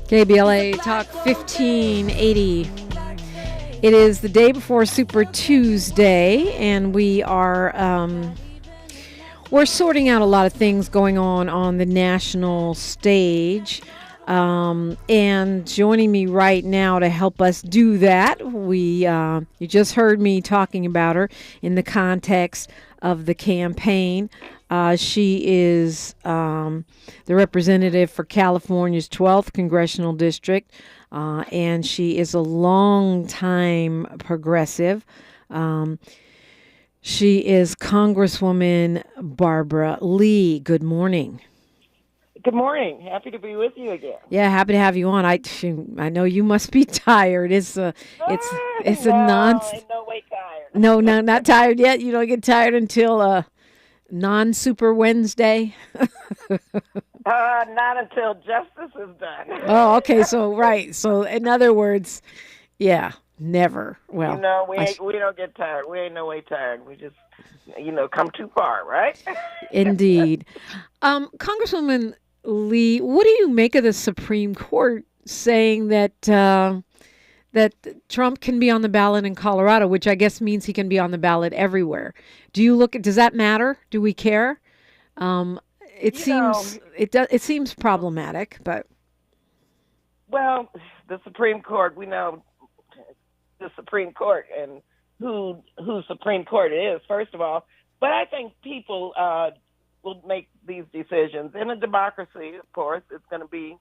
KBLA Talk 1580. It is the day before Super Tuesday, and we're sorting out a lot of things going on the national stage. And joining me right now to help us do that, you just heard me talking about her in the context of the campaign. She is the representative for California's 12th Congressional District, and she is a longtime progressive. She is Congresswoman Barbara Lee. Good morning. Good morning. Happy to be with you again. Yeah, happy to have you on. I know you must be tired. It's a non. No way tired. No, not tired yet. You don't get tired until non-Super Wednesday. Not until justice is done. Oh, okay. So right. So in other words, yeah, never. Well, we don't get tired. We ain't no way tired. We just come too far, right? Indeed. Congresswoman Lee, what do you make of the Supreme Court saying that that Trump can be on the ballot in Colorado, which I guess means he can be on the ballot everywhere? Does that matter? Do we care? It seems problematic, but well, the Supreme Court, we know the Supreme Court and who Supreme Court it is, first of all. But I think people will make these decisions. In a democracy, of course, it's going to be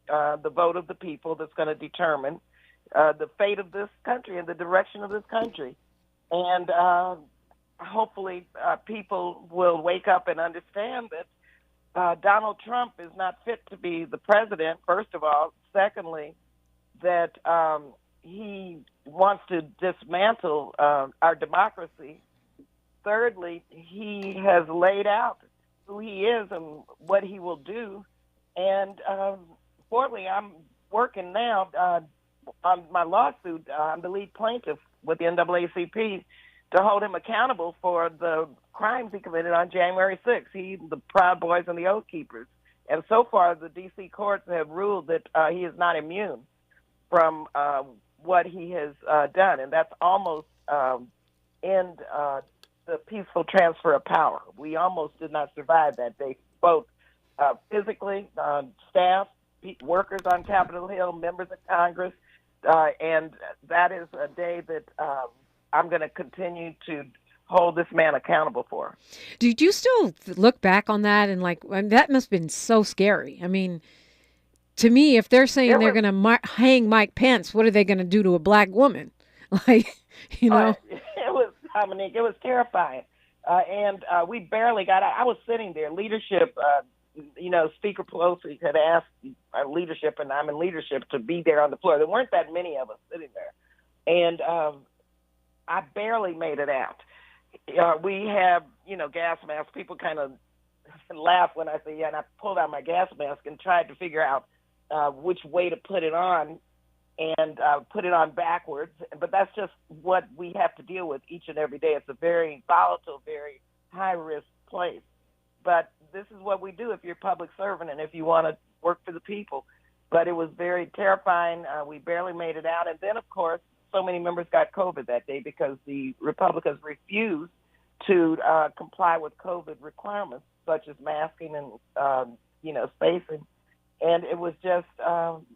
the vote of the people that's going to determine the fate of this country and the direction of this country. And hopefully people will wake up and understand that Donald Trump is not fit to be the president, first of all. Secondly, that he wants to dismantle our democracy. Thirdly, he has laid out who he is and what he will do. And fourthly, I'm working now on my lawsuit. I'm the lead plaintiff with the NAACP to hold him accountable for the crimes he committed on January 6th. The Proud Boys and the Oath Keepers. And so far, the D.C. courts have ruled that he is not immune from what he has done. And that's almost end the peaceful transfer of power. We almost did not survive that day, both physically, staff, workers on Capitol Hill, members of Congress, and that is a day that I'm going to continue to hold this man accountable for. Do you still look back on that and that must have been so scary? I mean, to me, if they're saying they're going to hang Mike Pence, what are they going to do to a black woman? It was, Dominique, it was terrifying. And we barely got out. I was sitting there. Leadership, Speaker Pelosi had asked leadership, and I'm in leadership, to be there on the floor. There weren't that many of us sitting there. And I barely made it out. We have, gas masks. People kind of laugh when I say, yeah, and I pulled out my gas mask and tried to figure out which way to put it on and put it on backwards. But that's just what we have to deal with each and every day. It's a very volatile, very high-risk place. But this is what we do if you're a public servant and if you want to work for the people. But it was very terrifying. We barely made it out. And then, of course, so many members got COVID that day because the Republicans refused to comply with COVID requirements, such as masking and, spacing. And it was just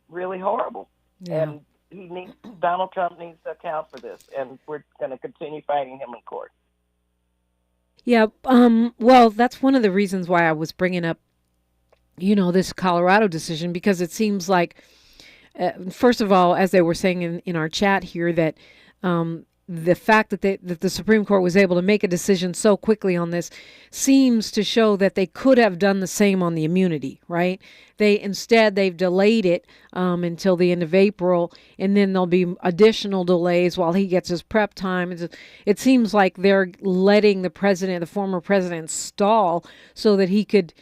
really horrible. Yeah. And Donald Trump needs to account for this, and we're going to continue fighting him in court. Yeah, well, that's one of the reasons why I was bringing up, this Colorado decision, because it seems like, first of all, as they were saying in our chat here, that the fact that the Supreme Court was able to make a decision so quickly on this seems to show that they could have done the same on the immunity, right? They've delayed it until the end of April, and then there'll be additional delays while he gets his prep time. It seems like they're letting the former president, stall so that he could,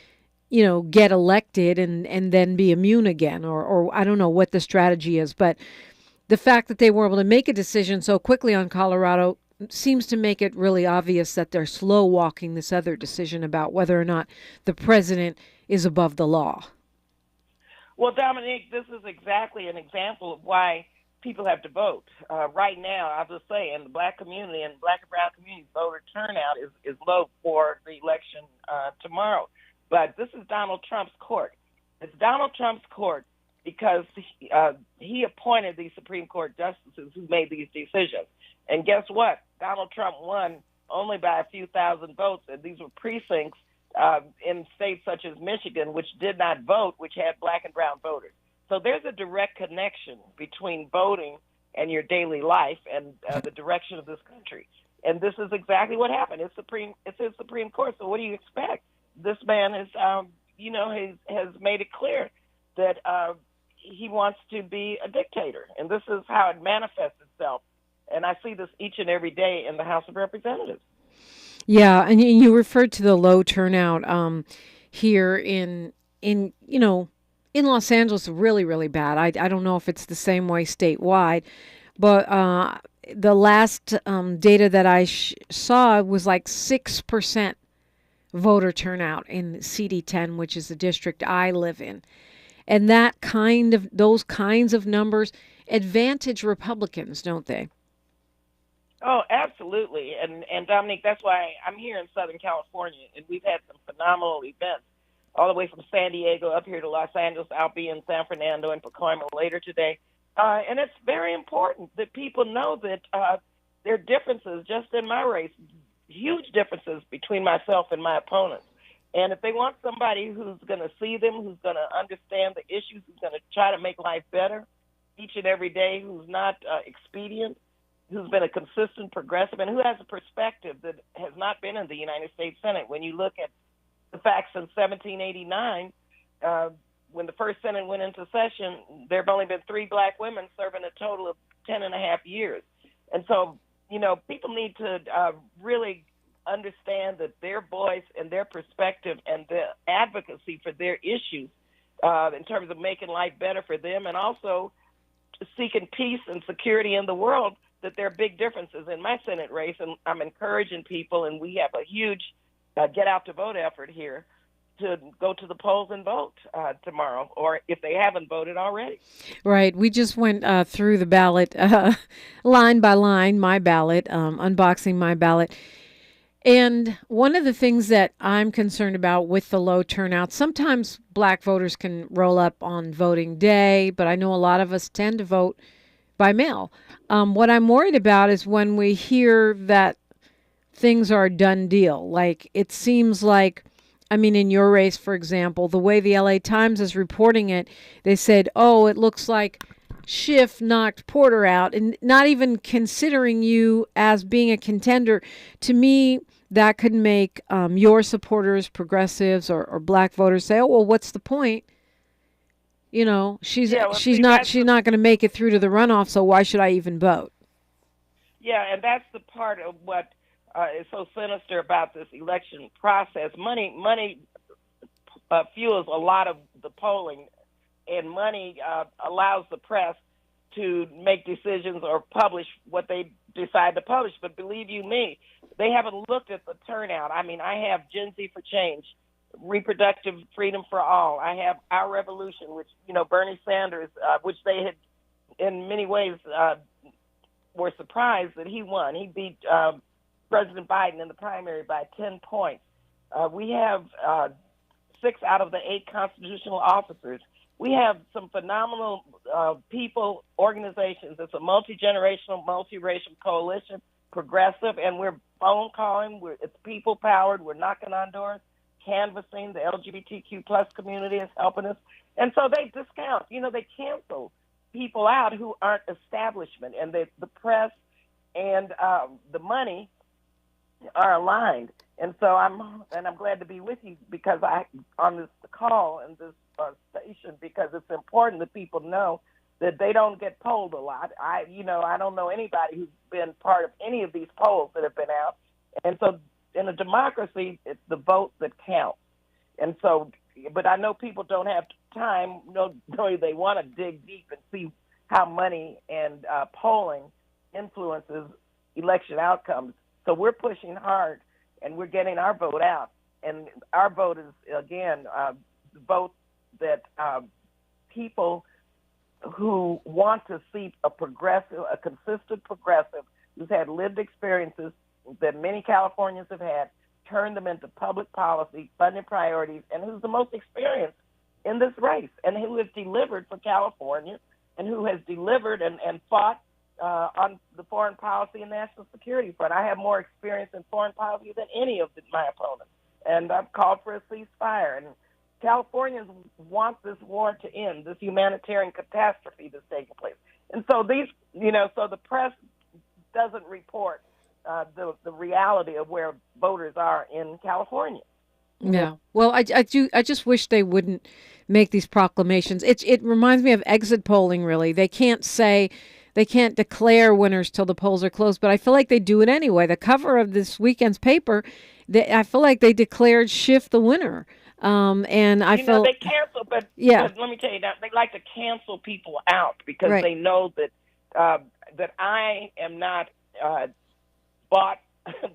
get elected and then be immune again, or I don't know what the strategy is, but the fact that they were able to make a decision so quickly on Colorado seems to make it really obvious that they're slow walking this other decision about whether or not the president is above the law. Well, Dominique, this is exactly an example of why people have to vote. Right now, I'll just say, in the black community and black and brown community, voter turnout is low for the election tomorrow. But this is Donald Trump's court. It's Donald Trump's court because he appointed these Supreme Court justices who made these decisions. And guess what? Donald Trump won only by a few thousand votes, and these were precincts in states such as Michigan, which did not vote, which had black and brown voters. So there's a direct connection between voting and your daily life and the direction of this country. And this is exactly what happened. It's his Supreme Court. So what do you expect? This man has, has made it clear that he wants to be a dictator, and this is how it manifests itself. And I see this each and every day in the House of Representatives. Yeah, and you referred to the low turnout here in Los Angeles, really, really bad. I don't know if it's the same way statewide, but the last data that I saw was like 6% voter turnout in CD10, which is the district I live in. And those kinds of numbers advantage Republicans, don't they? Oh, absolutely. And Dominique, that's why I'm here in Southern California, and we've had some phenomenal events all the way from San Diego up here to Los Angeles. I'll be in San Fernando and Pacoima later today. And it's very important that people know that there are differences just in my race, huge differences between myself and my opponents. And if they want somebody who's going to see them, who's going to understand the issues, who's going to try to make life better each and every day, who's not expedient, who's been a consistent progressive, and who has a perspective that has not been in the United States Senate. When you look at the facts in 1789, when the first Senate went into session, there have only been 3 black women serving a total of 10 and a half years. And so, people need to really understand that their voice and their perspective and the advocacy for their issues in terms of making life better for them and also seeking peace and security in the world, that there are big differences in my Senate race. And I'm encouraging people, and we have a huge get out to vote effort here, to go to the polls and vote tomorrow, or if they haven't voted already. Right. We just went through the ballot line by line, my ballot, unboxing my ballot. And one of the things that I'm concerned about with the low turnout, sometimes black voters can roll up on voting day, but I know a lot of us tend to vote by mail. What I'm worried about is when we hear that things are a done deal. Like, it seems like, in your race, for example, the way the LA Times is reporting it, they said, oh, it looks like Schiff knocked Porter out, and not even considering you as being a contender. To me, that could make your supporters, progressives or black voters say, oh, well, what's the point? She's not going to make it through to the runoff, so why should I even vote? Yeah, and that's the part of what is so sinister about this election process. Money fuels a lot of the polling, and money allows the press to make decisions or publish what they decide to publish. But believe you me, they haven't looked at the turnout. I have Gen Z for Change, Reproductive Freedom for All. I have Our Revolution, which, Bernie Sanders, which they had in many ways were surprised that he won. He beat President Biden in the primary by 10 points. We have 6 out of the 8 constitutional officers. We have some phenomenal people, organizations. It's a multi-generational, multiracial coalition, progressive, and we're phone calling. It's people-powered. We're knocking on doors, canvassing. The LGBTQ plus community is helping us. And so they discount. They cancel people out who aren't establishment, and the press and the money are aligned. And so I'm glad to be with you because on this call and this station, because it's important that people know that they don't get polled a lot. I don't know anybody who's been part of any of these polls that have been out. And so in a democracy, it's the vote that counts. And so, but I know people don't have time, nor do they want to dig deep and see how money and polling influences election outcomes. So we're pushing hard, and we're getting our vote out. And our vote is, again, the vote that people who want to see a consistent progressive who's had lived experiences that many Californians have had, turn them into public policy, funded priorities, and who's the most experienced in this race, and who has delivered for California, and who has delivered and fought on the foreign policy and national security front. I have more experience in foreign policy than any of my opponents, and I've called for a ceasefire. And Californians want this war to end, this humanitarian catastrophe that's taking place. And so so the press doesn't report the reality of where voters are in California. Yeah. Well, I just wish they wouldn't make these proclamations. It reminds me of exit polling, really. They can't declare winners till the polls are closed, but I feel like they do it anyway. The cover of this weekend's paper, I feel like they declared Schiff the winner. And I feel they cancel, but let me tell you that they like to cancel people out because right. They know that I am not bought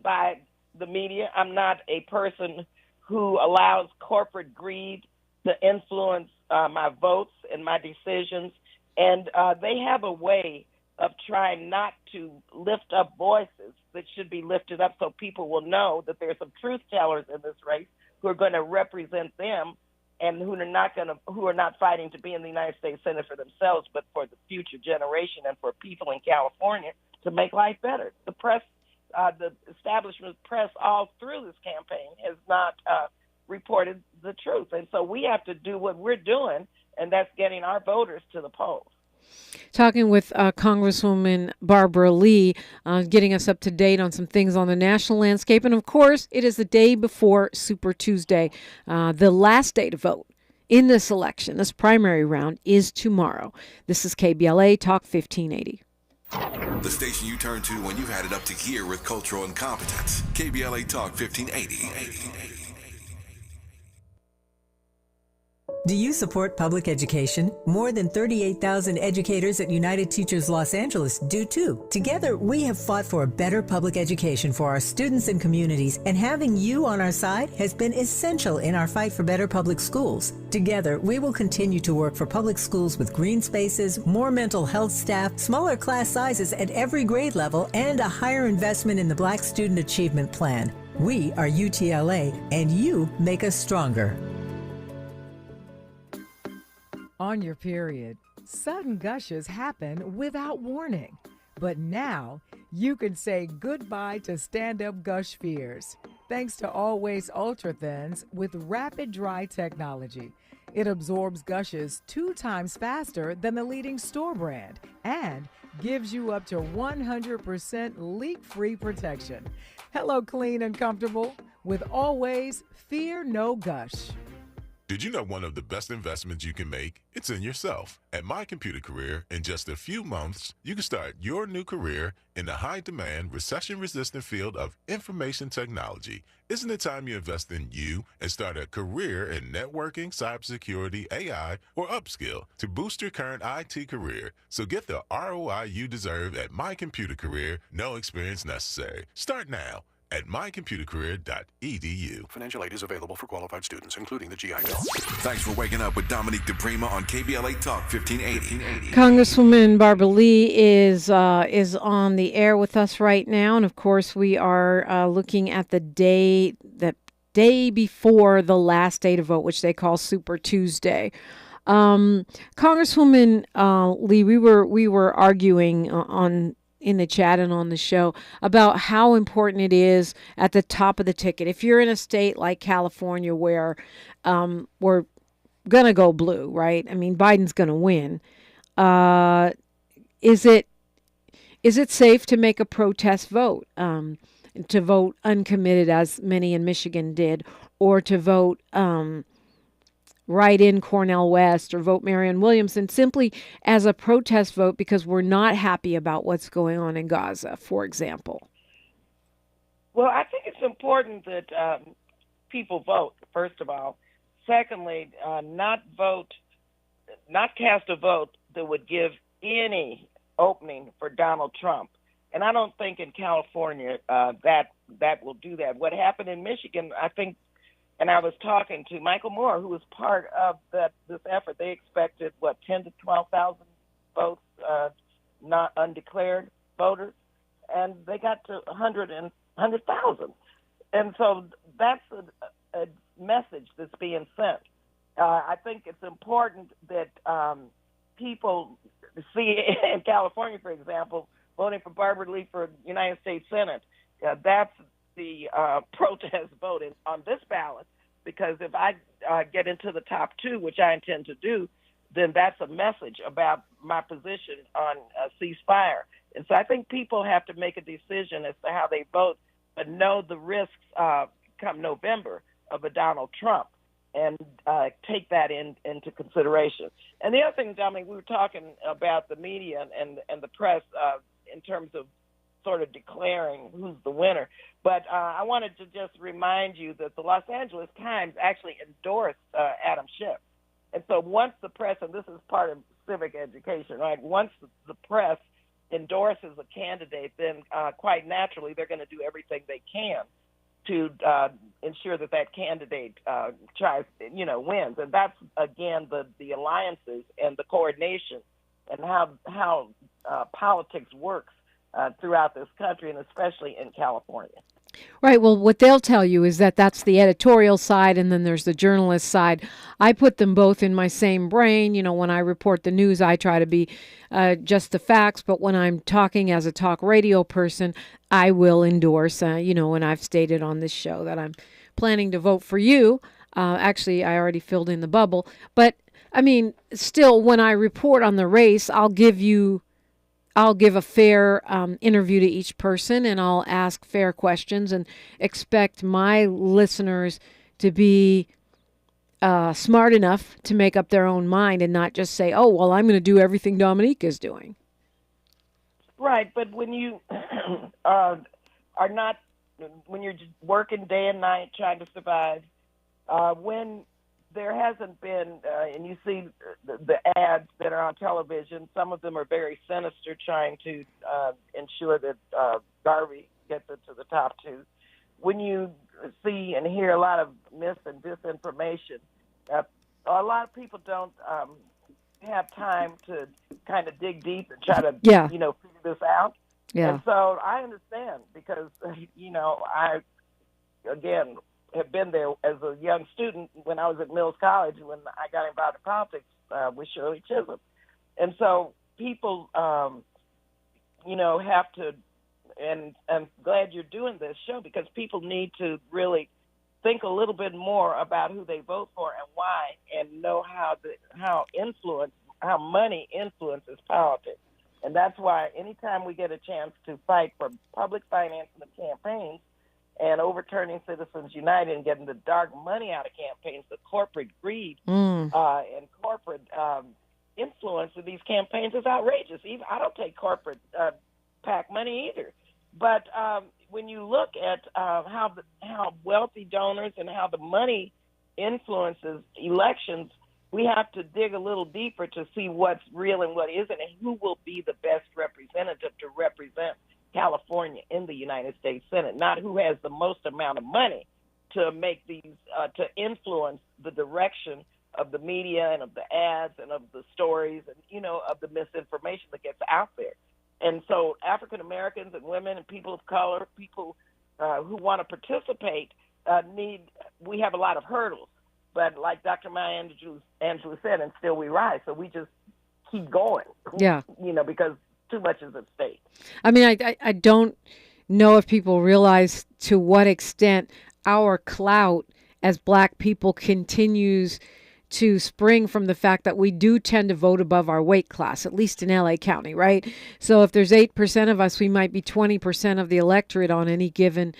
by the media. I'm not a person who allows corporate greed to influence my votes and my decisions. And they have a way of trying not to lift up voices that should be lifted up so people will know that there's some truth tellers in this race who are going to represent them and who are not fighting to be in the United States Senate for themselves, but for the future generation and for people in California to make life better. The press, the establishment press all through this campaign has not reported the truth. And so we have to do what we're doing, and that's getting our voters to the polls. Talking with Congresswoman Barbara Lee, getting us up to date on some things on the national landscape. And of course, it is the day before Super Tuesday. The last day to vote in this election, this primary round, is tomorrow. This is KBLA Talk 1580. The station you turn to when you've had it up to here with cultural incompetence. KBLA Talk 1580. Do you support public education? More than 38,000 educators at United Teachers Los Angeles do too. Together, we have fought for a better public education for our students and communities, and having you on our side has been essential in our fight for better public schools. Together, we will continue to work for public schools with green spaces, more mental health staff, smaller class sizes at every grade level, and a higher investment in the Black Student Achievement Plan. We are UTLA, and you make us stronger. On your period, sudden gushes happen without warning. But now, you can say goodbye to stand-up gush fears, thanks to Always Ultra Thins with rapid dry technology. It absorbs gushes 2 times faster than the leading store brand and gives you up to 100% leak-free protection. Hello, clean and comfortable with Always Fear No Gush. Did you know one of the best investments you can make? It's in yourself. At My Computer Career, in just a few months, you can start your new career in the high-demand, recession-resistant field of information technology. Isn't it time you invest in you and start a career in networking, cybersecurity, AI, or upskill to boost your current IT career? So get the ROI you deserve at My Computer Career, no experience necessary. Start now at mycomputercareer.edu. Financial aid is available for qualified students, including the GI Bill. Thanks for waking up with Dominique DiPrima on KBLA Talk 1580. Congresswoman Barbara Lee is on the air with us right now, and of course we are looking at the day before the last day to vote, which they call Super Tuesday. Congresswoman Lee, we were arguing in the chat and on the show about how important it is at the top of the ticket. If you're in a state like California where we're going to go blue, right? I mean, Biden's going to win. Is it safe to make a protest vote, to vote uncommitted as many in Michigan did, or to vote write in Cornel West or vote Marianne Williamson simply as a protest vote because we're not happy about what's going on in Gaza, for example? Well, I think it's important that people vote, first of all. Secondly, not cast a vote that would give any opening for Donald Trump. And I don't think in California that will do that. What happened in Michigan, I think And I was talking to Michael Moore, who was part of this effort. They expected, 10 to 12,000 votes, not undeclared voters, and they got to 100,000. And so that's a message that's being sent. I think it's important that people see in California, for example, voting for Barbara Lee for United States Senate. That's the protest vote on this ballot, because if I get into the top two, which I intend to do, then that's a message about my position on ceasefire. And so I think people have to make a decision as to how they vote, but know the risks come November of a Donald Trump, and take that into consideration. And the other thing, Dominique, we were talking about the media and the press in terms of sort of declaring who's the winner. But I wanted to just remind you that the Los Angeles Times actually endorsed Adam Schiff. And so once the press, and this is part of civic education, right? Once the press endorses a candidate, then quite naturally they're going to do everything they can to ensure that candidate wins. And that's, again, the alliances and the coordination and how politics works throughout this country, and especially in California. Right. Well, what they'll tell you is that that's the editorial side, and then there's the journalist side. I put them both in my same brain. When I report the news, I try to be just the facts. But when I'm talking as a talk radio person, I will endorse, and I've stated on this show that I'm planning to vote for you. Actually, I already filled in the bubble. But, still, when I report on the race, I'll give a fair interview to each person, and I'll ask fair questions and expect my listeners to be smart enough to make up their own mind and not just say, oh, well, I'm going to do everything Dominique is doing. Right, but when you when you're just working day and night trying to survive, when there hasn't been, and you see the ads that are on television, some of them are very sinister, trying to ensure that Garvey gets into the top two. When you see and hear a lot of mis and disinformation, a lot of people don't have time to kind of dig deep and try to, figure this out. Yeah. And so I understand, because, I, again, have been there as a young student when I was at Mills College, when I got involved in politics with Shirley Chisholm. And so people, have to, and I'm glad you're doing this show, because people need to really think a little bit more about who they vote for and why, and know how money influences politics. And that's why anytime we get a chance to fight for public financing of campaigns and overturning Citizens United and getting the dark money out of campaigns, the corporate greed and corporate influence of these campaigns is outrageous. Even I don't take corporate PAC money either. But when you look at how wealthy donors and how the money influences elections, we have to dig a little deeper to see what's real and what isn't, and who will be the best representative to represent California in the United States Senate, not who has the most amount of money to make these, to influence the direction of the media and of the ads and of the stories and, of the misinformation that gets out there. And so African Americans and women and people of color, people who want to participate, we have a lot of hurdles. But like Dr. Maya Angelou said, and still we rise. So we just keep going. Yeah. Because too much is at stake. I don't know if people realize to what extent our clout as Black people continues to spring from the fact that we do tend to vote above our weight class, at least in LA County, right? So if there's 8% of us, we might be 20% of the electorate on any given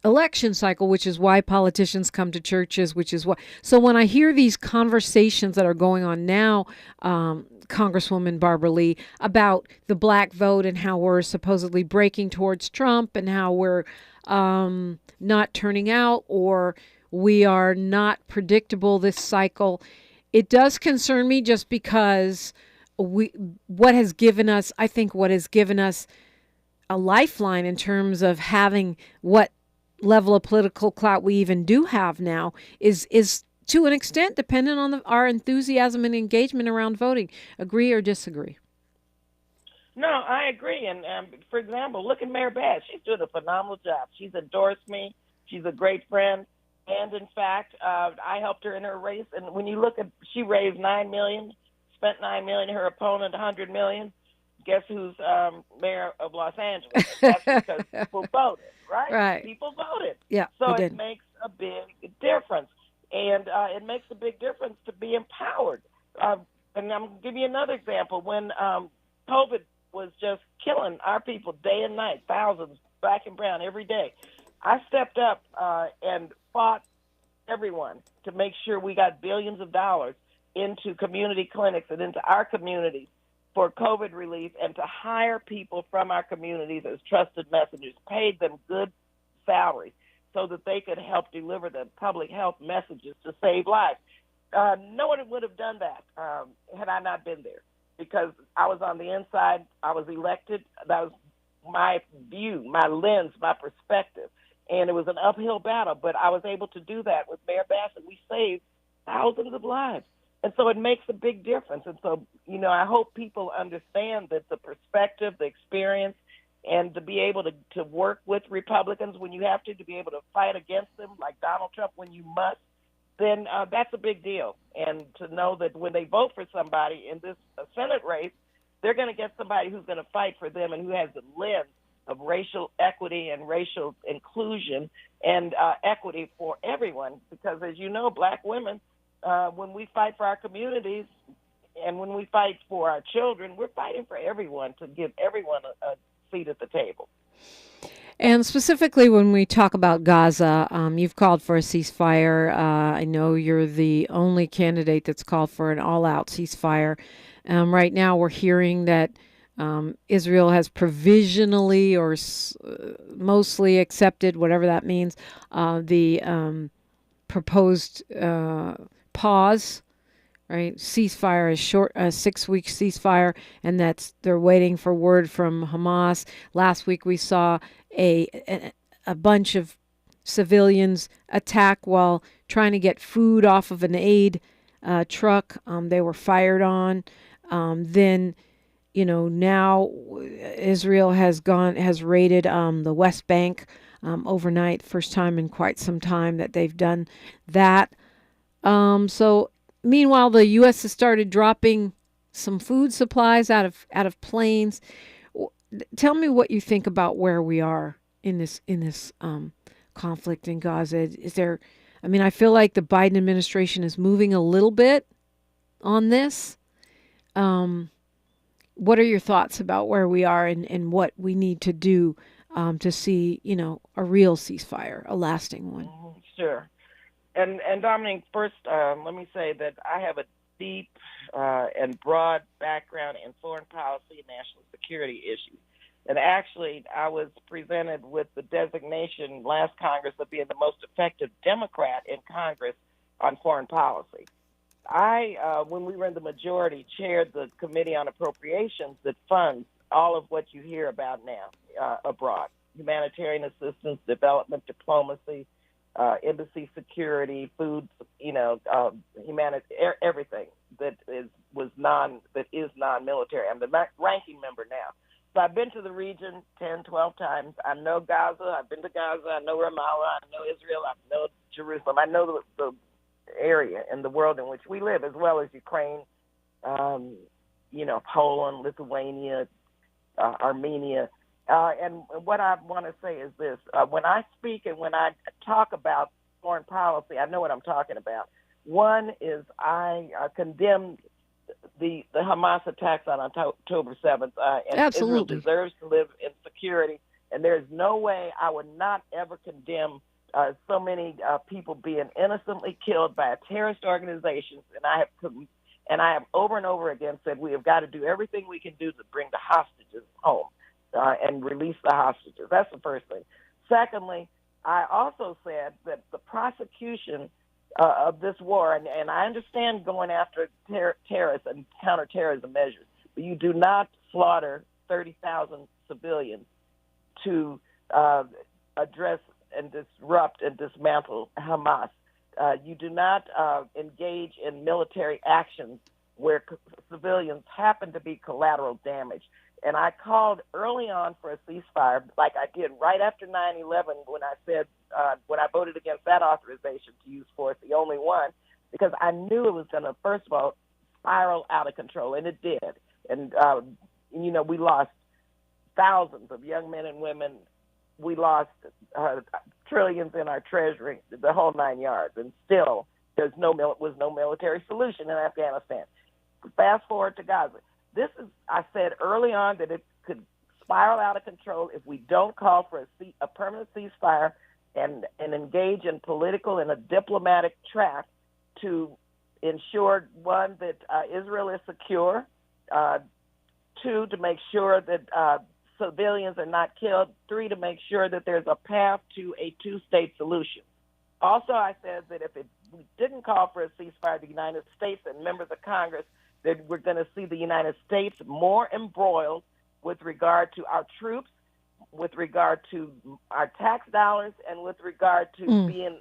election cycle, which is why politicians come to churches, which is why. So when I hear these conversations that are going on now, Congresswoman Barbara Lee, about the Black vote and how we're supposedly breaking towards Trump and how we're not turning out, or we are not predictable this cycle, it does concern me, just because what has given us a lifeline in terms of having what level of political clout we even do have now is to an extent dependent on our enthusiasm and engagement around voting. Agree or disagree? No, I agree. And for example, look at Mayor Bass. She's doing a phenomenal job. She's endorsed me. She's a great friend. And in fact, I helped her in her race. And when you look at, she raised $9 million, spent $9 million. Her opponent, $100 million. Guess who's mayor of Los Angeles? That's because people voted, right? Right. People voted. Yeah. So it makes a big difference, and it makes a big difference to be empowered. And I'm going to give you another example. When COVID was just killing our people day and night, thousands, black and brown, every day, I stepped up and fought everyone to make sure we got billions of dollars into community clinics and into our communities for COVID relief, and to hire people from our communities as trusted messengers, paid them good salaries so that they could help deliver the public health messages to save lives. No one would have done that had I not been there, because I was on the inside. I was elected. That was my view, my lens, my perspective. And it was an uphill battle, but I was able to do that with Mayor Bassett. We saved thousands of lives. And so it makes a big difference. And so, I hope people understand that the perspective, the experience, and to be able to work with Republicans when you have to be able to fight against them, like Donald Trump when you must, then that's a big deal. And to know that when they vote for somebody in this Senate race, they're going to get somebody who's going to fight for them and who has the lens of racial equity and racial inclusion and equity for everyone. Because, as you know, black women, when we fight for our communities and when we fight for our children, we're fighting for everyone, to give everyone a seat at the table. And specifically when we talk about Gaza, you've called for a ceasefire. I know you're the only candidate that's called for an all-out ceasefire. Right now we're hearing that Israel has provisionally or mostly accepted, whatever that means, the proposed pause, right? Ceasefire is short, a 6-week ceasefire, and they're waiting for word from Hamas. Last week we saw a bunch of civilians attack while trying to get food off of an aid truck. They were fired on. Then, now Israel has raided the West Bank overnight, first time in quite some time that they've done that. So meanwhile, the U.S. has started dropping some food supplies out of planes. Tell me what you think about where we are in this conflict in Gaza. Is there? I mean, I feel like the Biden administration is moving a little bit on this. What are your thoughts about where we are and what we need to do to see, a real ceasefire, a lasting one? Sure. And Dominique, first, let me say that I have a deep and broad background in foreign policy and national security issues. And actually, I was presented with the designation last Congress of being the most effective Democrat in Congress on foreign policy. I, when we were in the majority, chaired the Committee on Appropriations that funds all of what you hear about now abroad: humanitarian assistance, development, diplomacy, embassy security, food, everything that is non-military. I'm the ranking member now. So I've been to the region 10, 12 times. I know Gaza. I've been to Gaza. I know Ramallah. I know Israel. I know Jerusalem. I know the area and the world in which we live, as well as Ukraine, Poland, Lithuania, Armenia. And what I want to say is this. When I speak and when I talk about foreign policy, I know what I'm talking about. One is I condemn the Hamas attacks on October 7th. And Absolutely. Israel deserves to live in security. And there's no way I would not ever condemn so many people being innocently killed by a terrorist organization. And I have over and over again said we have got to do everything we can do to bring the hostages home and release the hostages. That's the first thing. Secondly, I also said that the prosecution of this war, and I understand going after terrorists and counterterrorism measures, but you do not slaughter 30,000 civilians to address and disrupt and dismantle Hamas. You do not engage in military actions where civilians happen to be collateral damage. And I called early on for a ceasefire, like I did right after 9/11 when I said, when I voted against that authorization to use force, the only one, because I knew it was going to, first of all, spiral out of control, and it did. And, we lost thousands of young men and women. We lost trillions in our treasury, the whole 9 yards, and still was no military solution in Afghanistan. Fast forward to Gaza. I said early on that it could spiral out of control if we don't call for a permanent ceasefire and engage in political and a diplomatic track to ensure, one, that Israel is secure, two, to make sure that civilians are not killed, three, to make sure that there's a path to a two-state solution. Also, I said that if we didn't call for a ceasefire, the United States and members of Congress, that we're going to see the United States more embroiled with regard to our troops, with regard to our tax dollars, and with regard to being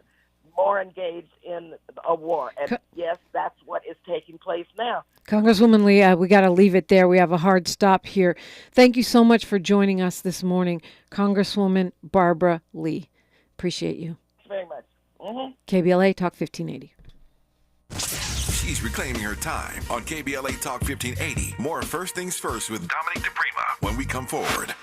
more engaged in a war. And yes, that's what is taking place now. Congresswoman Lee, we got to leave it there. We have a hard stop here. Thank you so much for joining us this morning, Congresswoman Barbara Lee. Appreciate you. Thanks very much. KBLA Talk 1580. She's reclaiming her time on KBLA Talk 1580. More First Things First with Dominique DiPrima when we come forward.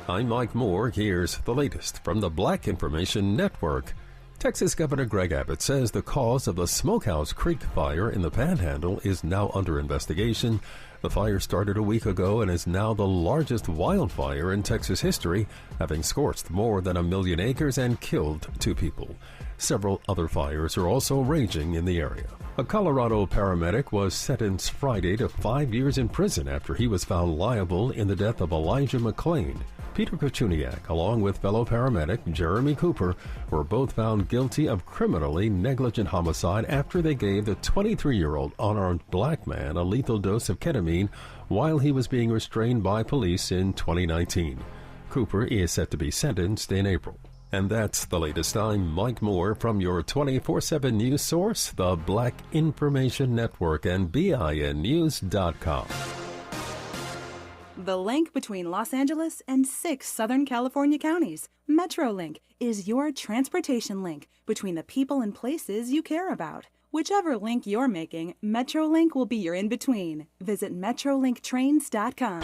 I'm Mike Moore. Here's the latest from the Black Information Network. Texas Governor Greg Abbott says the cause of the Smokehouse Creek fire in the Panhandle is now under investigation. The fire started a week ago and is now the largest wildfire in Texas history, having scorched more than 1 million acres and killed 2 people. Several other fires are also raging in the area. A Colorado paramedic was sentenced Friday to 5 years in prison after he was found liable in the death of Elijah McClain. Peter Kachuniak, along with fellow paramedic Jeremy Cooper, were both found guilty of criminally negligent homicide after they gave the 23-year-old unarmed black man a lethal dose of ketamine while he was being restrained by police in 2019. Cooper is set to be sentenced in April. And that's the latest. I'm Mike Moore from your 24/7 news source, the Black Information Network, and BINnews.com. The link between Los Angeles and 6 Southern California counties. MetroLink is your transportation link between the people and places you care about. Whichever link you're making, MetroLink will be your in-between. Visit MetroLinkTrains.com.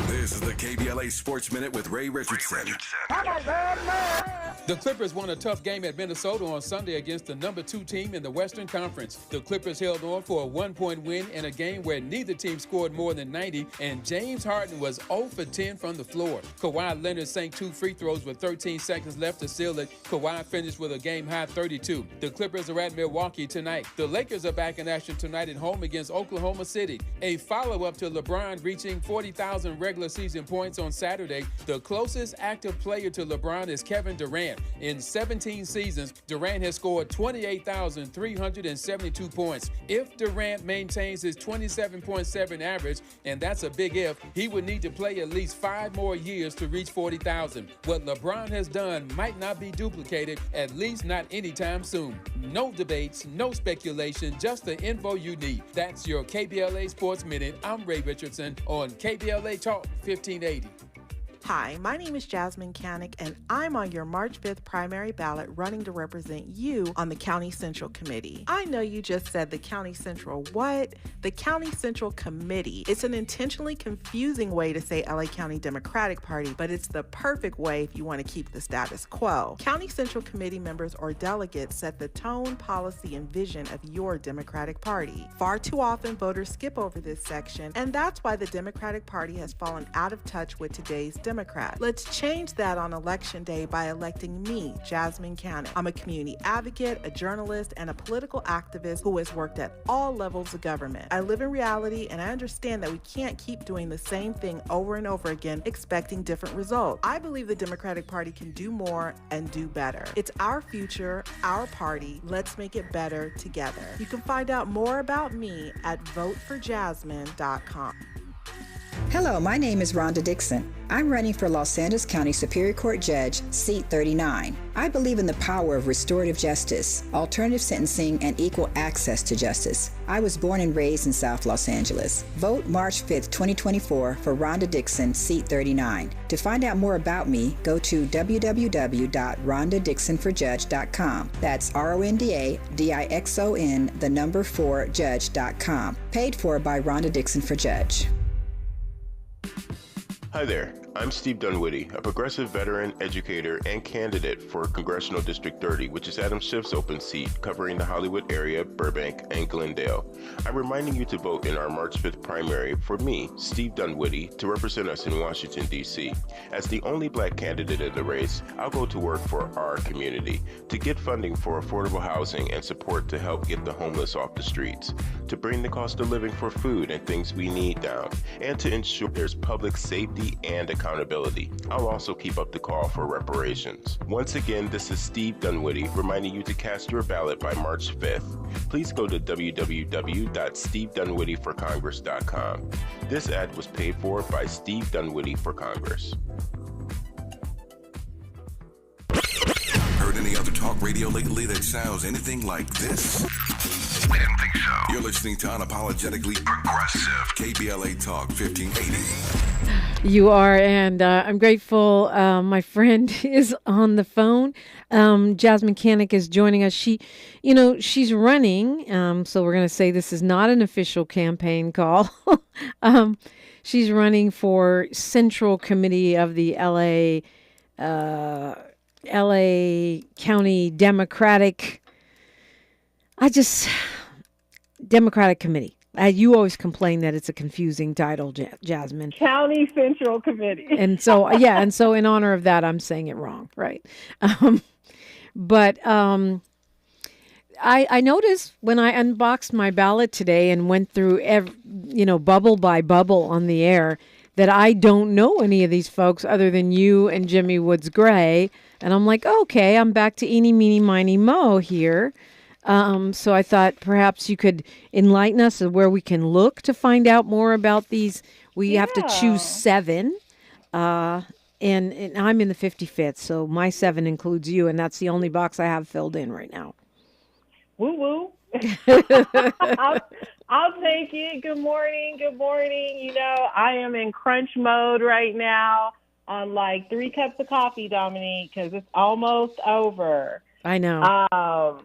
This is the KBLA Sports Minute with Ray Richardson. The Clippers won a tough game at Minnesota on Sunday against the number 2 team in the Western Conference. The Clippers held on for a 1-point win in a game where neither team scored more than 90, and James Harden was 0 for 10 from the floor. Kawhi Leonard sank 2 free throws with 13 seconds left to seal it. Kawhi finished with a game-high 32. The Clippers are at Milwaukee tonight. The Lakers are back in action tonight at home against Oklahoma City. A follow-up to LeBron reaching 40,000 regular season points on Saturday. The closest active player to LeBron is Kevin Durant. In 17 seasons, Durant has scored 28,372 points. If Durant maintains his 27.7 average, and that's a big if, he would need to play at least 5 more years to reach 40,000. What LeBron has done might not be duplicated, at least not anytime soon. No debates, no speculation, just the info you need. That's your KBLA Sports Minute. I'm Ray Richardson on KBLA Talk 1580. Hi, my name is Jasmine KCK, and I'm on your March 5th primary ballot running to represent you on the County Central Committee. I know you just said the County Central what? The County Central Committee. It's an intentionally confusing way to say LA County Democratic Party, but it's the perfect way if you want to keep the status quo. County Central Committee members or delegates set the tone, policy, and vision of your Democratic Party. Far too often, voters skip over this section, and that's why the Democratic Party has fallen out of touch with today's Democrat. Let's change that on Election Day by electing me, Jasmine KCK. I'm a community advocate, a journalist, and a political activist who has worked at all levels of government. I live in reality, and I understand that we can't keep doing the same thing over and over again, expecting different results. I believe the Democratic Party can do more and do better. It's our future, our party. Let's make it better together. You can find out more about me at voteforjasmine.com. Hello, my name is Rhonda Dixon. I'm running for Los Angeles County Superior Court Judge, seat 39. I believe in the power of restorative justice, alternative sentencing, and equal access to justice. I was born and raised in South Los Angeles. Vote March 5th, 2024 for Rhonda Dixon, seat 39. To find out more about me, go to www.rhondadixonforjudge.com. That's RONDADIXON, the number 4 judge.com. Paid for by Rhonda Dixon for Judge. Hi there, I'm Steve Dunwoody, a progressive veteran, educator, and candidate for Congressional District 30, which is Adam Schiff's open seat covering the Hollywood area, Burbank, and Glendale. I'm reminding you to vote in our March 5th primary for me, Steve Dunwoody, to represent us in Washington, D.C. As the only black candidate in the race, I'll go to work for our community, to get funding for affordable housing and support to help get the homeless off the streets, to bring the cost of living for food and things we need down, and to ensure there's public safety and accountability. I'll also keep up the call for reparations. Once again, this is Steve Dunwoody reminding you to cast your ballot by March 5th. Please go to www.stevedunwoodyforcongress.com. This ad was paid for by Steve Dunwoody for Congress. Heard any other talk radio lately that sounds anything like this? We didn't think so. You're listening to Unapologetically Progressive, KBLA Talk 1580. You are, and I'm grateful. My friend is on the phone. Jasmine KCK is joining us. She's running. So we're going to say this is not an official campaign call. She's running for Central Committee of the LA County Democratic Committee. You always complain that it's a confusing title, Jasmine. County Central Committee. And so in honor of that, I'm saying it wrong, right? But I noticed when I unboxed my ballot today and went through bubble by bubble on the air that I don't know any of these folks other than you and Jimmy Woods Gray. And I'm like, okay, I'm back to eeny, meeny, miny, mo here. So I thought perhaps you could enlighten us of where we can look to find out more about these. We have to choose 7. And I'm in the 55th, so my 7 includes you, and that's the only box I have filled in right now. Woo-woo. I'll take it. Good morning. I am in crunch mode right now on like 3 cups of coffee, Dominique, because it's almost over. I know.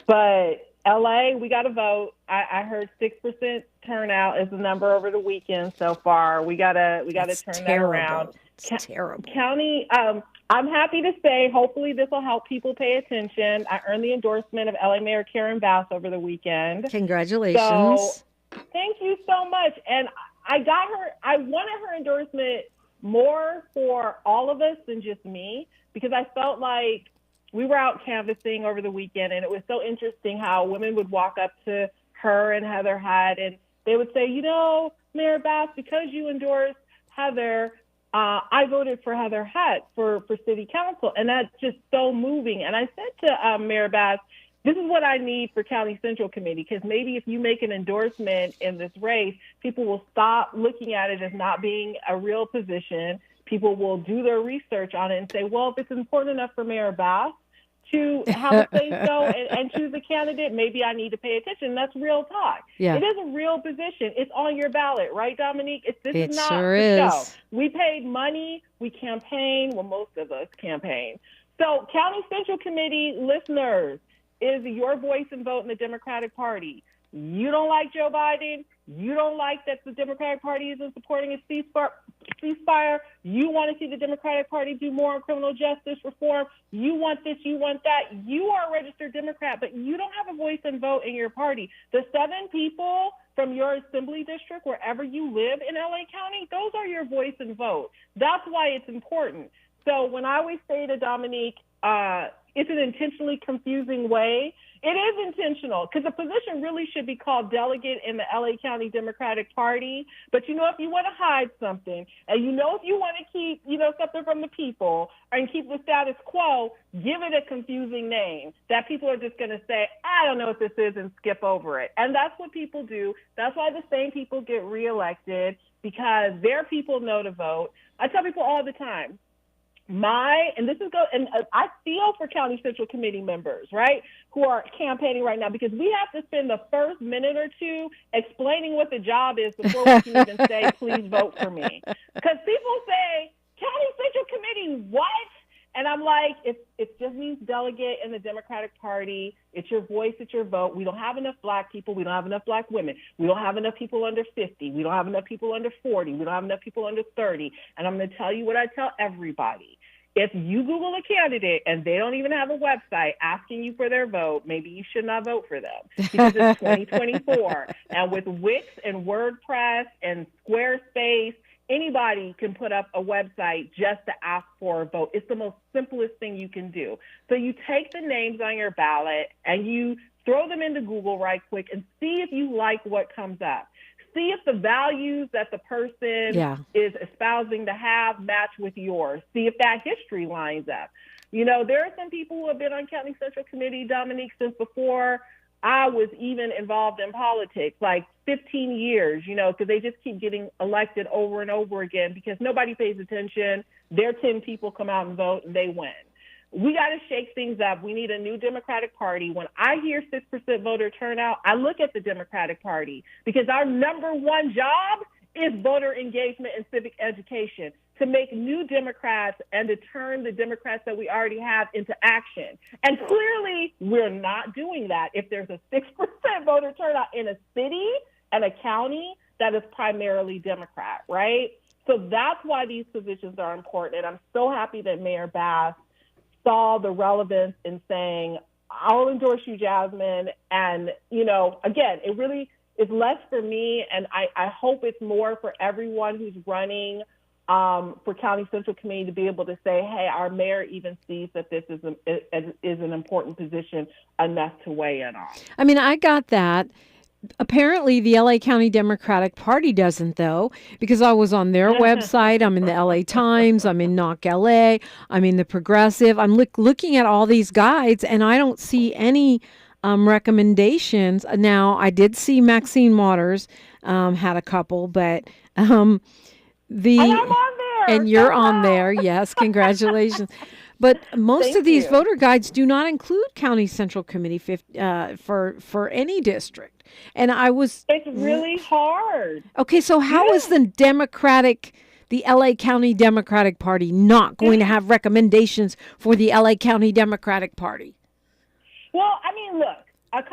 But LA, we got to vote. I heard 6% turnout is the number over the weekend so far. We gotta turn that around. It's terrible. County, I'm happy to say, hopefully this will help people pay attention. I earned the endorsement of LA Mayor Karen Bass over the weekend. Congratulations. So, thank you so much. And I wanted her endorsement more for all of us than just me, because I felt like we were out canvassing over the weekend, and it was so interesting how women would walk up to her and Heather Hutt, and they would say, Mayor Bass, because you endorsed Heather, I voted for Heather Hutt for city council. And that's just so moving. And I said to Mayor Bass, this is what I need for County Central Committee, because maybe if you make an endorsement in this race, people will stop looking at it as not being a real position. People will do their research on it and say, well, if it's important enough for Mayor Bass to have a say-so and choose a candidate, maybe I need to pay attention. That's real talk. Yeah. It is a real position. It's on your ballot, right, Dominique? This is not sure the is. show. We paid money. We campaign. Well, most of us campaign. So County Central Committee listeners, is your voice and vote in the Democratic Party. You don't like Joe Biden. You don't like that the Democratic Party isn't supporting a ceasefire. You want to see the Democratic Party do more on criminal justice reform. You want this, you want that. You are a registered Democrat, but you don't have a voice and vote in your party. The 7 people from your assembly district, wherever you live in LA County, those are your voice and vote. That's why it's important. So when I always say to Dominique, it's an intentionally confusing way. It is intentional, because the position really should be called delegate in the LA County Democratic Party. But, if you want to hide something, and if you want to keep, something from the people and keep the status quo, give it a confusing name that people are just going to say, I don't know what this is, and skip over it. And that's what people do. That's why the same people get reelected. because their people know to vote. I tell people all the time, I feel for County Central Committee members, right, who are campaigning right now, because we have to spend the first minute or two explaining what the job is before we can even say, please vote for me. Because people say, County Central Committee, what? And I'm like, it just means delegate in the Democratic Party. It's your voice, it's your vote. We don't have enough black people. We don't have enough black women. We don't have enough people under 50. We don't have enough people under 40. We don't have enough people under 30. And I'm going to tell you what I tell everybody. If you Google a candidate and they don't even have a website asking you for their vote, maybe you should not vote for them, because it's 2024. And with Wix and WordPress and Squarespace, anybody can put up a website just to ask for a vote. It's the most simplest thing you can do. So you take the names on your ballot and you throw them into Google right quick and see if you like what comes up. See if the values that the person is espousing to have match with yours. See if that history lines up. You know, there are some people who have been on County Central Committee, Dominique, since before I was even involved in politics, like 15 years, you know, because they just keep getting elected over and over again because nobody pays attention. Their 10 people come out and vote and they win. We got to shake things up. We need a new Democratic Party. When I hear 6% voter turnout, I look at the Democratic Party, because our number one job is voter engagement and civic education, to make new Democrats and to turn the Democrats that we already have into action. And clearly, we're not doing that if there's a 6% voter turnout in a city and a county that is primarily Democrat, right? So that's why these positions are important. And I'm so happy that Mayor Bass saw the relevance in saying, I'll endorse you, Jasmine. And, you know, again, it really is less for me, and I hope it's more for everyone who's running for County Central Committee to be able to say, hey, our mayor even sees that this is an important position enough to weigh in on. I mean, I got that. Apparently, the LA County Democratic Party doesn't, though, because I was on their website. I'm in the LA Times. I'm in Knock LA. I'm in the Progressive. I'm looking at all these guides, and I don't see any recommendations. Now, I did see Maxine Waters had a couple, but and I'm on there. And you're on there. Yes, congratulations. But most of these voter guides do not include County Central Committee for any district. And it's really hard. Okay, so how is the LA County Democratic Party not going to have recommendations for the LA County Democratic Party? Well, I mean, look,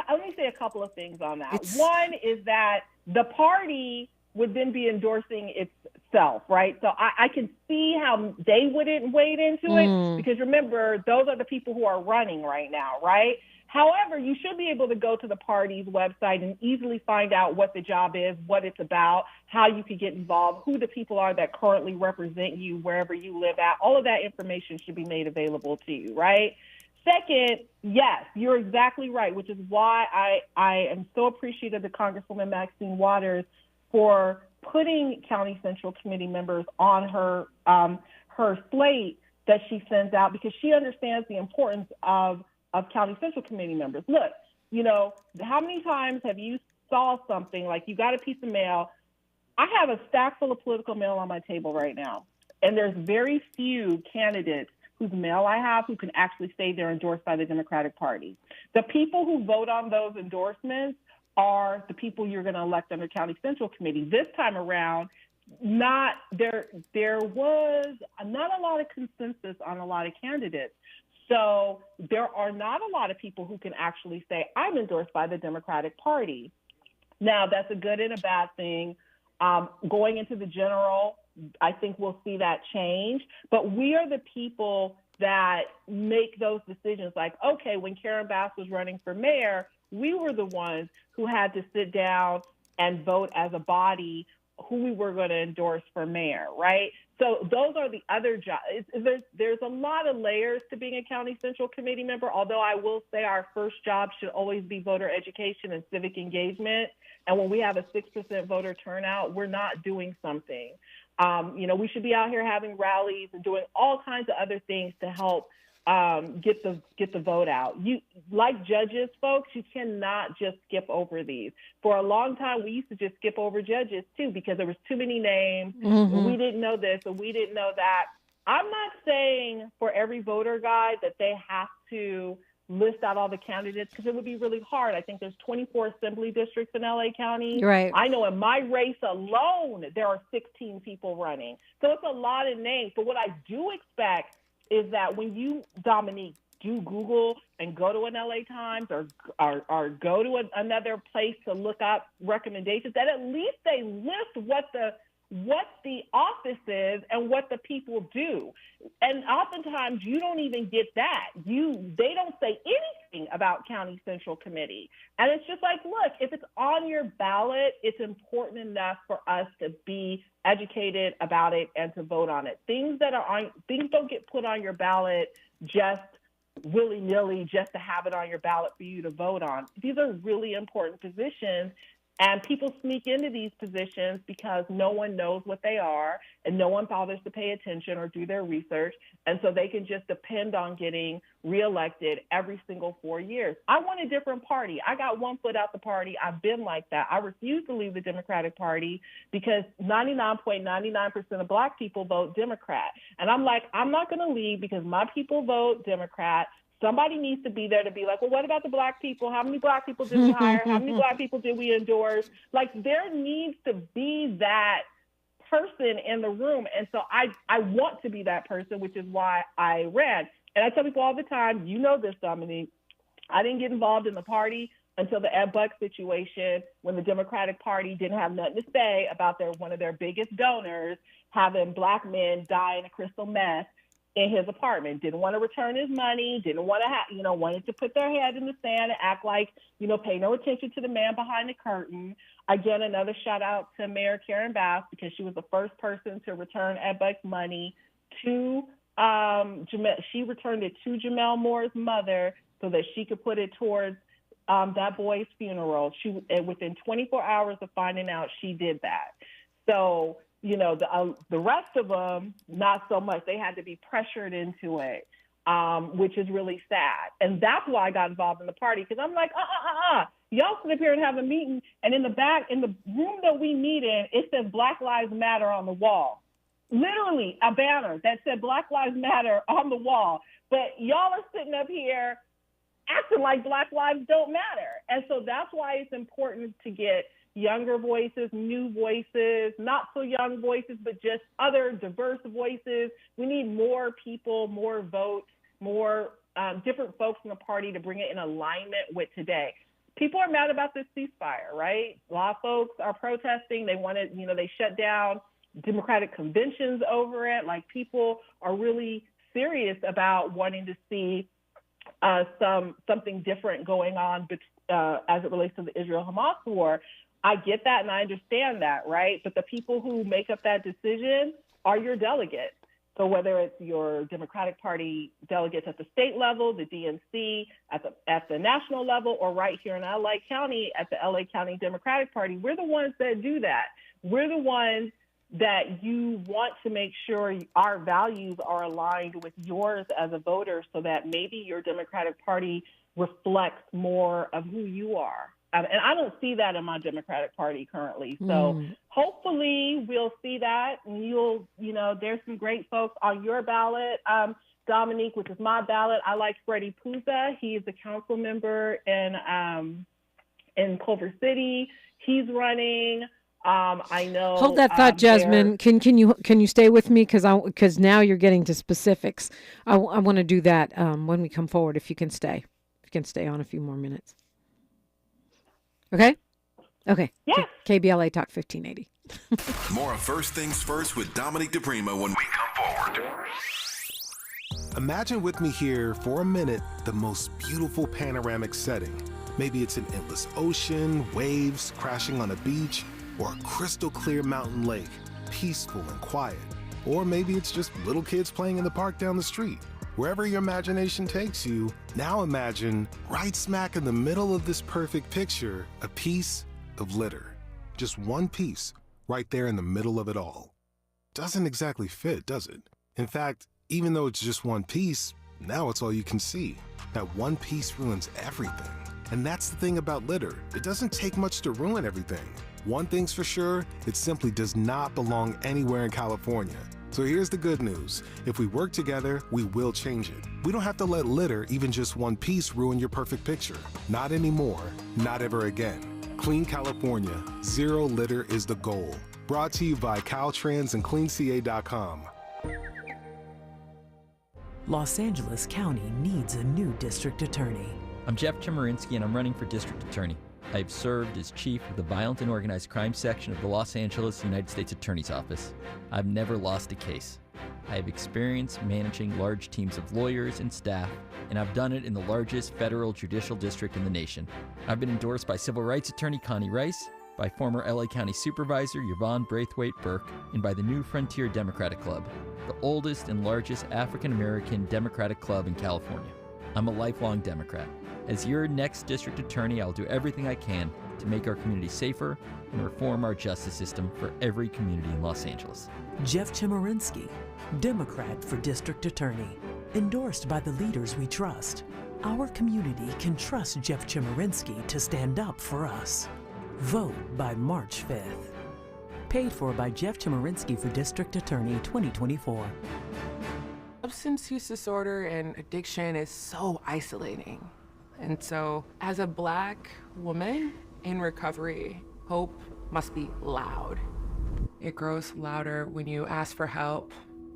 let me say a couple of things on that. One is that the party would then be endorsing itself, right? So I can see how they wouldn't wade into it, because remember, those are the people who are running right now, right? However, you should be able to go to the party's website and easily find out what the job is, what it's about, how you could get involved, who the people are that currently represent you wherever you live at. All of that information should be made available to you, right? Second, yes, you're exactly right, which is why I am so appreciative of Congresswoman Maxine Waters for putting County Central Committee members on her slate that she sends out, because she understands the importance of County Central Committee members. Look, you know, how many times have you saw something like you got a piece of mail? I have a stack full of political mail on my table right now, and there's very few candidates whose mail I have who can actually say they're endorsed by the Democratic Party. The people who vote on those endorsements are the people you're going to elect under County Central Committee. This time around, there was not a lot of consensus on a lot of candidates. So there are not a lot of people who can actually say, I'm endorsed by the Democratic Party. Now, that's a good and a bad thing. Going into the general, I think we'll see that change. But we are the people that make those decisions. Like, okay, when Karen Bass was running for mayor, we were the ones who had to sit down and vote as a body who we were going to endorse for mayor, right? So those are the other jobs. There's a lot of layers to being a County Central Committee member, although I will say our first job should always be voter education and civic engagement. And when we have a 6% voter turnout, we're not doing something. You know, we should be out here having rallies and doing all kinds of other things to help get the vote out. You, like judges, folks, you cannot just skip over these. For a long time, we used to just skip over judges too because there was too many names. And we didn't know this and we didn't know that. I'm not saying for every voter guide that they have to list out all the candidates because it would be really hard. I think there's 24 assembly districts in LA County. Right. I know in my race alone, there are 16 people running. So it's a lot of names. But what I do expect is that when you, Dominique, do Google and go to an LA Times or go to another place to look up recommendations, that at least they list what the office is and what the people do. And oftentimes you don't even get that. They don't say anything about County Central Committee. And it's just like, look, if it's on your ballot, it's important enough for us to be educated about it and to vote on it. Things don't get put on your ballot just willy-nilly just to have it on your ballot for you to vote on. These are really important positions. And people sneak into these positions because no one knows what they are and no one bothers to pay attention or do their research. And so they can just depend on getting reelected every single 4 years. I want a different party. I got one foot out the party. I've been like that. I refuse to leave the Democratic Party because 99.99% of Black people vote Democrat. And I'm like, I'm not going to leave because my people vote Democrat. Somebody needs to be there to be like, well, what about the Black people? How many Black people did we hire? How many Black people did we endorse? Like, there needs to be that person in the room. And so I want to be that person, which is why I ran. And I tell people all the time, you know this, Dominique, I didn't get involved in the party until the Ed Buck situation when the Democratic Party didn't have nothing to say about one of their biggest donors having Black men die in a crystal meth in his apartment, didn't want to return his money, didn't want to wanted to put their head in the sand and act like, pay no attention to the man behind the curtain. Again, another shout out to Mayor Karen Bass because she was the first person to return Ed Buck's money to Jamel. She returned it to Jamel Moore's mother so that she could put it towards that boy's funeral. Within 24 hours of finding out, she did that. So, the rest of them, not so much. They had to be pressured into it, which is really sad. And that's why I got involved in the party, because I'm like, y'all sit up here and have a meeting, and in the back, in the room that we meet in, it says Black Lives Matter on the wall. Literally a banner that said Black Lives Matter on the wall. But y'all are sitting up here acting like Black lives don't matter. And so that's why it's important to get younger voices, new voices, not so young voices, but just other diverse voices. We need more people, more votes, more different folks in the party to bring it in alignment with today. People are mad about this ceasefire, right? A lot of folks are protesting. They wanted, they shut down Democratic conventions over it. Like, people are really serious about wanting to see something different going on as it relates to the Israel-Hamas war. I get that and I understand that, right? But the people who make up that decision are your delegates. So whether it's your Democratic Party delegates at the state level, the DNC, at the national level, or right here in LA County at the LA County Democratic Party, we're the ones that do that. We're the ones that you want to make sure our values are aligned with yours as a voter so that maybe your Democratic Party reflects more of who you are. And I don't see that in my Democratic Party currently. So hopefully we'll see that. And there's some great folks on your ballot, Dominique, which is my ballot. I like Freddie Pouza. He is a council member in Culver City. He's running. I know. Hold that thought, Jasmine. Can you stay with me? Because now you're getting to specifics. I want to do that when we come forward. If you can stay on a few more minutes. Okay. Yes. KBLA Talk 1580. More of First Things First with Dominique DiPrima when we come forward. Imagine with me here for a minute the most beautiful panoramic setting. Maybe it's an endless ocean, waves crashing on a beach, or a crystal clear mountain lake, peaceful and quiet. Or maybe it's just little kids playing in the park down the street. Wherever your imagination takes you, now imagine right smack in the middle of this perfect picture, a piece of litter. Just one piece right there in the middle of it all. Doesn't exactly fit, does it? In fact, even though it's just one piece, Now it's all you can see. That one piece ruins everything. And that's the thing about litter. It doesn't take much to ruin everything. One thing's for sure, it simply does not belong anywhere in California. So here's the good news. If we work together, we will change it. We don't have to let litter, even just one piece, ruin your perfect picture. Not anymore, not ever again. Clean California, zero litter is the goal. Brought to you by Caltrans and CleanCA.com. Los Angeles County needs a new district attorney. I'm Jeff Chemerinsky, and I'm running for district attorney. I have served as chief of the Violent and Organized Crime section of the Los Angeles United States Attorney's Office. I've never lost a case. I have experience managing large teams of lawyers and staff, and I've done it in the largest federal judicial district in the nation. I've been endorsed by civil rights attorney Connie Rice, by former LA County Supervisor Yvonne Braithwaite Burke, and by the New Frontier Democratic Club, the oldest and largest African American Democratic club in California. I'm a lifelong Democrat. As your next district attorney, I'll do everything I can to make our community safer and reform our justice system for every community in Los Angeles. Jeff Chemerinsky, Democrat for district attorney, endorsed by the leaders we trust. Our community can trust Jeff Chemerinsky to stand up for us. Vote by March 5th. Paid for by Jeff Chemerinsky for District Attorney 2024. Substance use disorder and addiction is so isolating. And so, as a Black woman in recovery, hope must be loud. It grows louder when you ask for help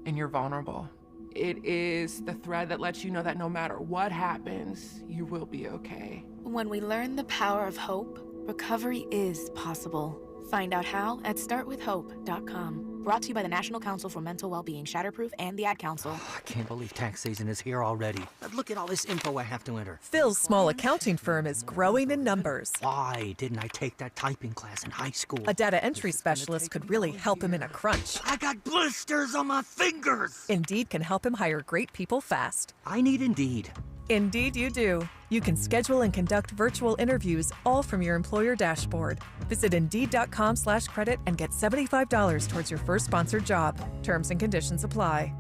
and you're vulnerable. It is the thread that lets you know that no matter what happens, you will be okay. When we learn the power of hope, recovery is possible. Find out how at startwithhope.com. Brought to you by the National Council for Mental Wellbeing, Shatterproof, and the Ad Council. I can't believe tax season is here already. Look at all this info I have to enter. Phil's small accounting firm is growing in numbers. Why didn't I take that typing class in high school? A data entry specialist could really help him in a crunch. I got blisters on my fingers. Indeed can help him hire great people fast. I need Indeed. Indeed you do. You can schedule and conduct virtual interviews all from your employer dashboard. Visit Indeed.com/credit and get $75 towards your first sponsored job. Terms and conditions apply.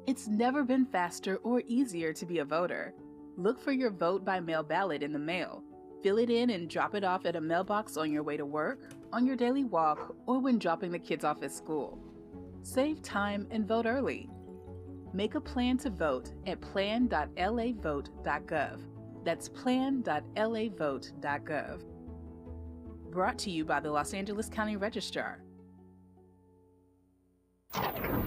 It's never been faster or easier to be a voter. Look for your vote by mail ballot in the mail. Fill it in and drop it off at a mailbox on your way to work, on your daily walk, or when dropping the kids off at school. Save time and vote early. Make a plan to vote at plan.lavote.gov. That's plan.lavote.gov. Brought to you by the Los Angeles County Registrar.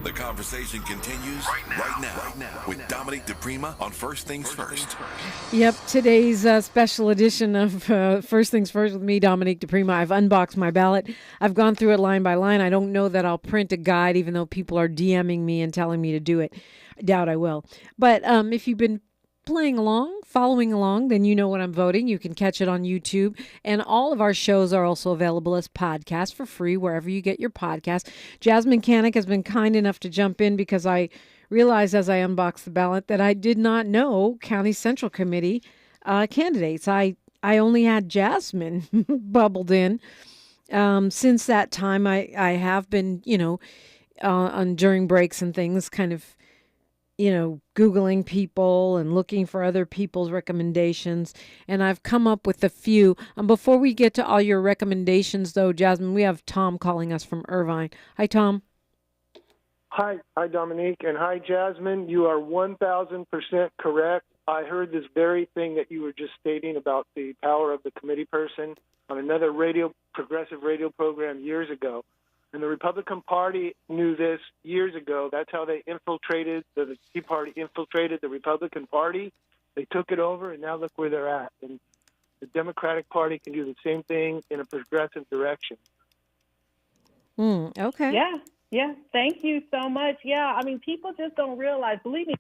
The conversation continues right now with Dominique DiPrima on First Things First. Yep, today's special edition of First Things First with me, Dominique DiPrima. I've unboxed my ballot. I've gone through it line by line. I don't know that I'll print a guide, even though people are DMing me and telling me to do it. I doubt I will. But if you've been playing along, following along, then you know what I'm voting. You can catch it on YouTube. And all of our shows are also available as podcasts for free wherever you get your podcasts. Jasmine KCK has been kind enough to jump in because I realized as I unboxed the ballot that I did not know County Central Committee candidates. I only had Jasmine bubbled in. Since that time, I have been, during breaks and things, kind of, Googling people and looking for other people's recommendations. And I've come up with a few. Before we get to all your recommendations, though, Jasmine, we have Tom calling us from Irvine. Hi, Tom. Hi, Dominique, and hi, Jasmine. You are 1,000% correct. I heard this very thing that you were just stating about the power of the committee person on another progressive radio program years ago. And the Republican Party knew this years ago. That's how they infiltrated, the Tea Party infiltrated the Republican Party. They took it over, and now look where they're at. And the Democratic Party can do the same thing in a progressive direction. Okay. Yeah. Thank you so much. Yeah, I mean, people just don't realize. Believe me,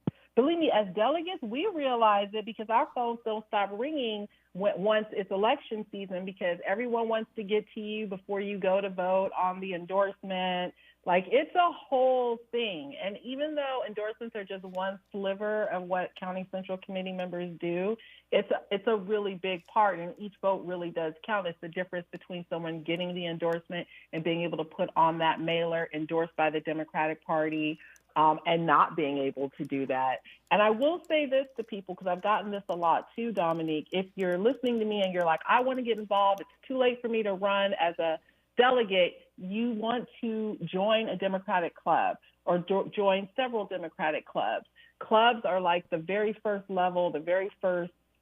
as delegates, we realize it because our phones don't stop ringing once it's election season because everyone wants to get to you before you go to vote on the endorsement, Like, it's a whole thing. And even though endorsements are just one sliver of what County Central Committee members do, it's a really big part, and each vote really does count. It's the difference between someone getting the endorsement and being able to put on that mailer endorsed by the Democratic Party, and not being able to do that. And I will say this to people, because I've gotten this a lot too, Dominique. If you're listening to me and you're like, I want to get involved, it's too late for me to run as a delegate, you want to join a Democratic club or join several Democratic clubs. Clubs are like the very first level,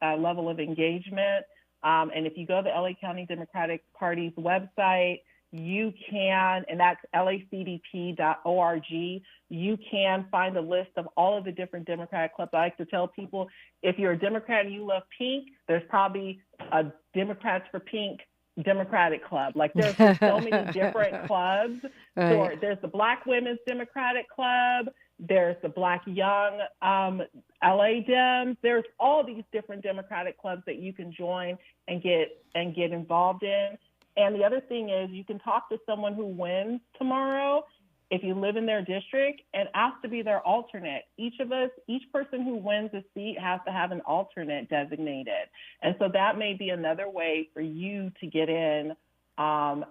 level of engagement. And if you go to the LA County Democratic Party's website, you can, and that's lacdp.org, you can find a list of all of the different Democratic clubs. I like to tell people, if you're a Democrat and you love pink, there's probably a Democrats for Pink Democratic club. Like, there's so many different clubs. Right. There's the Black Women's Democratic Club. There's the Black Young LA Dems. There's all these different Democratic clubs that you can join and get involved in. And the other thing is, you can talk to someone who wins tomorrow if you live in their district and ask to be their alternate. Each person who wins a seat has to have an alternate designated. And so that may be another way for you to get in terms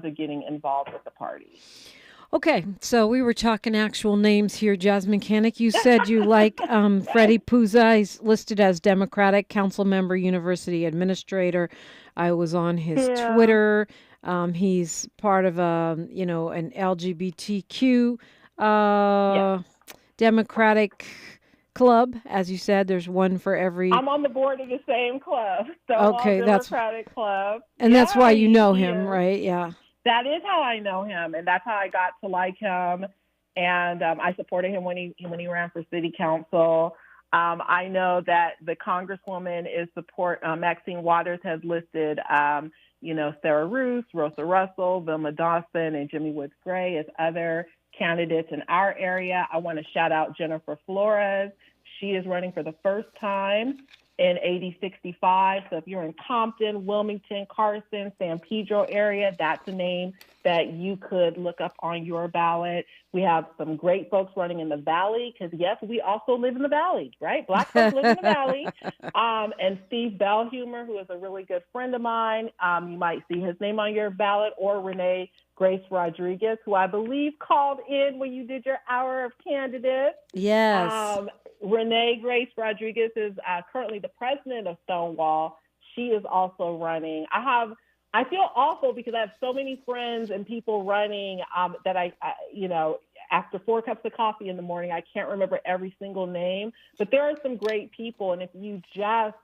of getting involved with the party. Okay, so we were talking actual names here. Jasmine KCK, you said you like Freddie Puza. He's listed as Democratic council member, university administrator. I was on his Twitter. He's part of an LGBTQ Democratic club, as you said. There's one for every. I'm on the board of the same club, so okay, Democratic club, and that's why you know him, right? Yeah. That is how I know him, and that's how I got to like him. And I supported him when he ran for city council. I know that the Congresswoman is Maxine Waters has listed, Sarah Roos, Rosa Russell, Vilma Dawson, and Jimmy Woods Gray as other candidates in our area. I want to shout out Jennifer Flores. She is running for the first time in 8065. So if you're in Compton, Wilmington, Carson, San Pedro area, that's a name that you could look up on your ballot. We have some great folks running in the Valley, because yes, we also live in the Valley, right? Black folks live in the Valley. And Steve Bellhumer, who is a really good friend of mine, you might see his name on your ballot, or Renee Grace Rodriguez, who I believe called in when you did your hour of candidates. Yes. Renee Grace Rodriguez is currently the president of Stonewall. She is also running. I feel awful because I have so many friends and people running that I after 4 cups of coffee in the morning, I can't remember every single name. But there are some great people, and if you just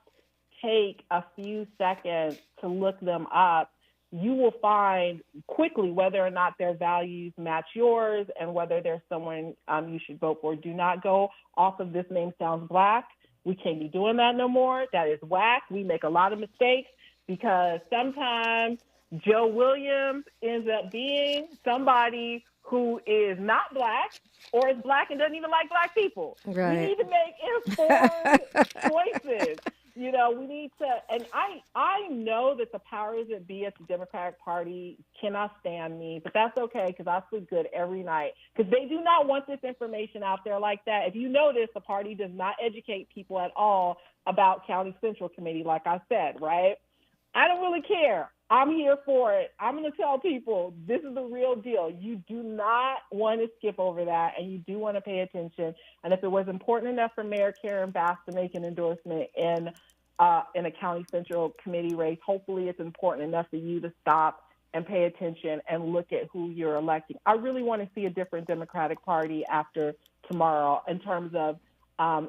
take a few seconds to look them up, you will find quickly whether or not their values match yours and whether there's someone you should vote for. Do not go off of this name sounds black. We can't be doing that no more. That is whack. We make a lot of mistakes because sometimes Joe Williams ends up being somebody who is not black or is black and doesn't even like black people. Right. We need to make informed choices. We need to, and I know that the powers that be at the Democratic Party cannot stand me, but that's okay because I sleep good every night because they do not want this information out there like that. If you notice, the party does not educate people at all about County Central Committee, like I said, right? I don't really care. I'm here for it. I'm going to tell people this is the real deal. You do not want to skip over that, and you do want to pay attention. And if it was important enough for Mayor Karen Bass to make an endorsement in a County Central Committee race, hopefully it's important enough for you to stop and pay attention and look at who you're electing. I really want to see a different Democratic Party after tomorrow in terms of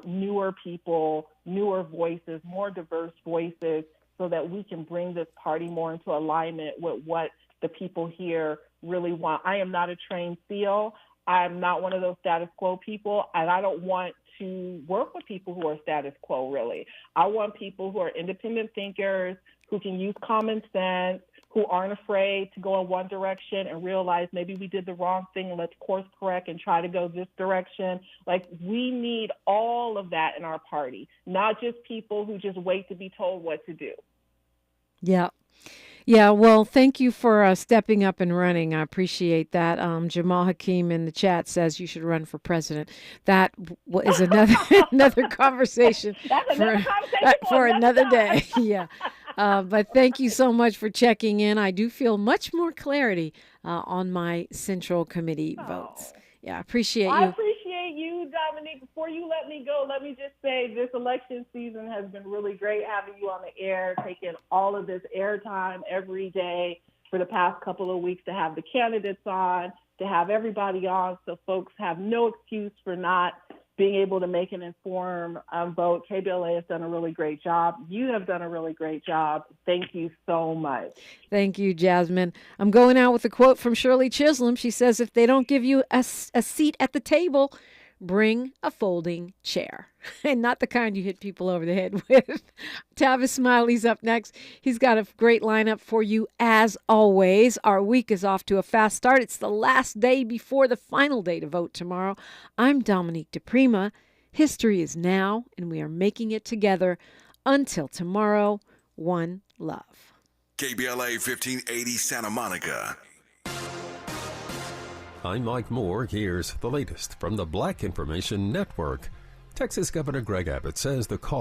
newer people, newer voices, more diverse voices, so that we can bring this party more into alignment with what the people here really want. I am not a trained SEAL. I'm not one of those status quo people, and I don't want to work with people who are status quo, really. I want people who are independent thinkers, who can use common sense, who aren't afraid to go in one direction and realize maybe we did the wrong thing and let's course correct and try to go this direction. Like, we need all of that in our party, not just people who just wait to be told what to do. Yeah. Yeah, well, thank you for stepping up and running. I appreciate that. Jamal Hakeem in the chat says you should run for president. That is another another conversation. That's another conversation for another day. Yeah. But thank you so much for checking in. I do feel much more clarity on my Central Committee votes. Yeah, I appreciate you. I appreciate you, Dominique. Before you let me go, let me just say this election season has been really great having you on the air, taking all of this airtime every day for the past couple of weeks to have the candidates on, to have everybody on so folks have no excuse for not being able to make an informed vote. KBLA has done a really great job. You have done a really great job. Thank you so much. Thank you, Jasmine. I'm going out with a quote from Shirley Chisholm. She says, if they don't give you a seat at the table, bring a folding chair. And not the kind you hit people over the head with. Tavis Smiley's up next. He's got a great lineup for you as always. Our week is off to a fast start. It's the last day before the final day to vote tomorrow. I'm Dominique DiPrima. History is now, and we are making it together. Until tomorrow, one love. KBLA 1580 Santa Monica. I'm Mike Moore. Here's the latest from the Black Information Network. Texas Governor Greg Abbott says the cause